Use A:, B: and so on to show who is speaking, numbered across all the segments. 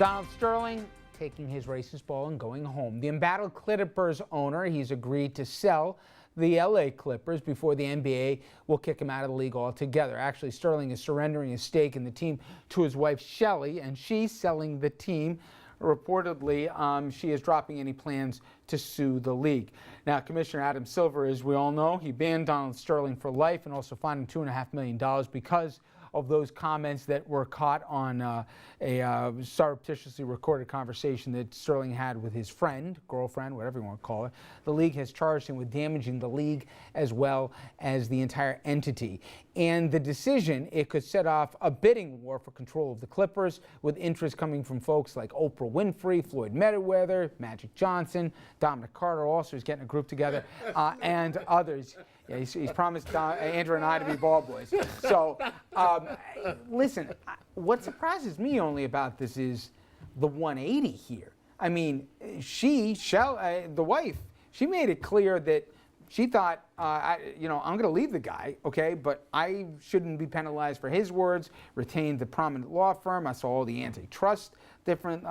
A: Donald Sterling taking his racist ball and going home. The embattled Clippers owner, he's agreed to sell the LA Clippers before the NBA will kick him out of the league altogether. Actually, Sterling is surrendering his stake in the team to his wife, Shelley, and she's selling the team. Reportedly, she is dropping any plans to sue the league. Now, Commissioner Adam Silver, as we all know, he banned Donald Sterling for life and also fined him $2.5 million because of those comments that were caught on a surreptitiously recorded conversation that Sterling had with his friend, girlfriend, whatever you want to call it. The league has charged him with damaging the league as well as the entire entity. And the decision, it could set off a bidding war for control of the Clippers, with interest coming from folks like Oprah Winfrey, Floyd Mayweather, Magic Johnson, Dominic Carter also is getting a group together, and others. Yeah, he's promised Andrew and I to be ball boys. So, listen, what surprises me only about this is the 180 here. I mean, the wife, she made it clear that she thought, I'm going to leave the guy, okay, but I shouldn't be penalized for his words, retained the prominent law firm. I saw all the antitrust, different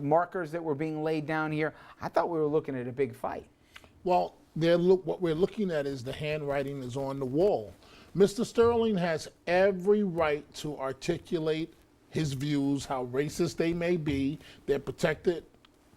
A: markers that were being laid down here. I thought we were looking at a big fight.
B: Well, what we're looking at is the handwriting is on the wall. Mr. Sterling has every right to articulate his views, how racist they may be. They're protected,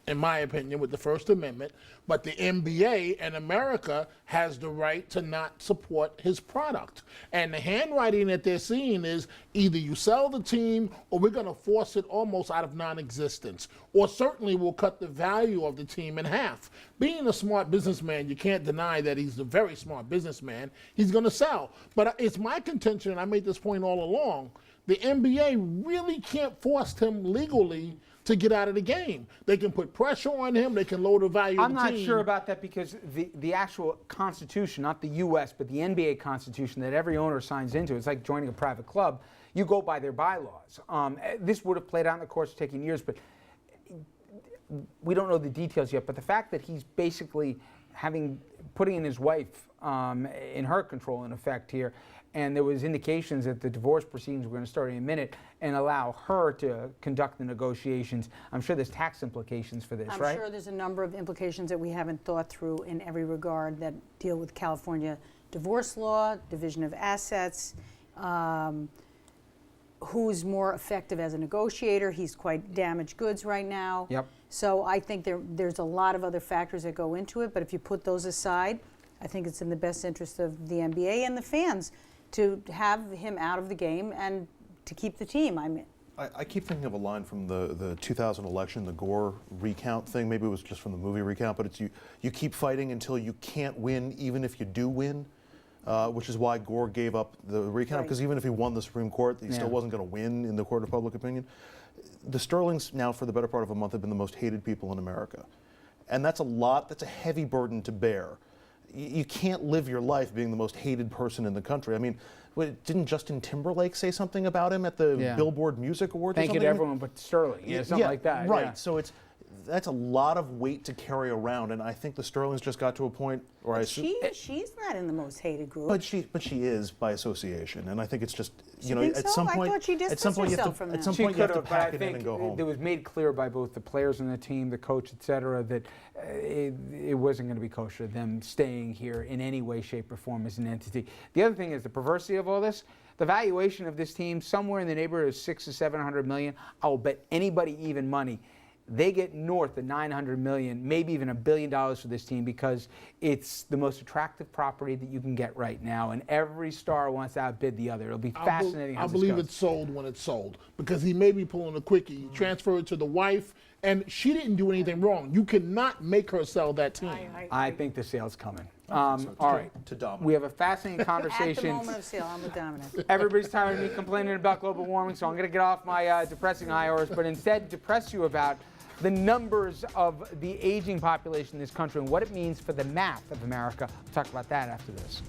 B: in my opinion, with the First Amendment. But the NBA and America has the right to not support his product. And the handwriting that they're seeing is either you sell the team or we're going to force it almost out of non-existence. Or certainly we'll cut the value of the team in half. Being a smart businessman, you can't deny that he's a very smart businessman. He's going to sell. But it's my contention, and I made this point all along, the NBA really can't force him legally to get out of the game. They can put pressure on him. They can lower the value of the team.
A: I'm not sure about that because the actual Constitution, not the U.S., but the NBA Constitution that every owner signs into, it's like joining a private club. You go by their bylaws. This would have played out in the course of taking years, but we don't know the details yet. But the fact that he's basically putting in his wife in her control, in effect here, and there was indications that the divorce proceedings were going to start in a minute and allow her to conduct the negotiations. I'm sure there's tax implications for this, right?
C: I'm sure there's a number of implications that we haven't thought through in every regard that deal with California divorce law, division of assets, who's more effective as a negotiator. He's quite damaged goods right now.
A: Yep.
C: So I think there's a lot of other factors that go into it, but if you put those aside, I think it's in the best interest of the NBA and the fans to have him out of the game and to keep the team.
D: I keep thinking of a line from the 2000 election, the Gore recount thing. Maybe it was just from the movie recount, but it's you keep fighting until you can't win, even if you do win, which is why Gore gave up the recount, because even if he won the Supreme Court, he still wasn't going to win in the court of public opinion. The Sterlings now, for the better part of a month, have been the most hated people in America. And that's a heavy burden to bear. You can't live your life being the most hated person in the country. I mean, didn't Justin Timberlake say something about him at the Billboard Music Awards?
A: Thank you to everyone but Sterling. Something like that.
D: Right.
A: Yeah.
D: So that's a lot of weight to carry around, and I think the Sterlings just got to a point where
C: she's not in the most hated group.
D: But she is by association, and I think it's just
C: at some point. I thought she distanced herself from them.
D: At some point you have to pack it in and go home.
A: It was made clear by both the players on the team, the coach, etc., that it wasn't going to be kosher, them staying here in any way, shape, or form as an entity. The other thing is the perversity of all this. The valuation of this team, somewhere in the neighborhood of $600 to $700 million. I will bet anybody even money they get north of $900 million, maybe even $1 billion for this team, because it's the most attractive property that you can get right now, and every star wants to outbid the other. It'll be fascinating.
B: I believe it's sold when it's sold, because he may be pulling a quickie. He transferred it to the wife, and she didn't do anything wrong. You cannot make her sell that team.
A: I think the sale's coming. All right.
D: To Dominic.
A: We have a fascinating conversation.
C: At the moment of sale, I'm with Dominic.
A: Everybody's tired of me complaining about global warming, so I'm going to get off my depressing high horse, but instead depress you about the numbers of the aging population in this country and what it means for the math of America. We'll talk about that after this.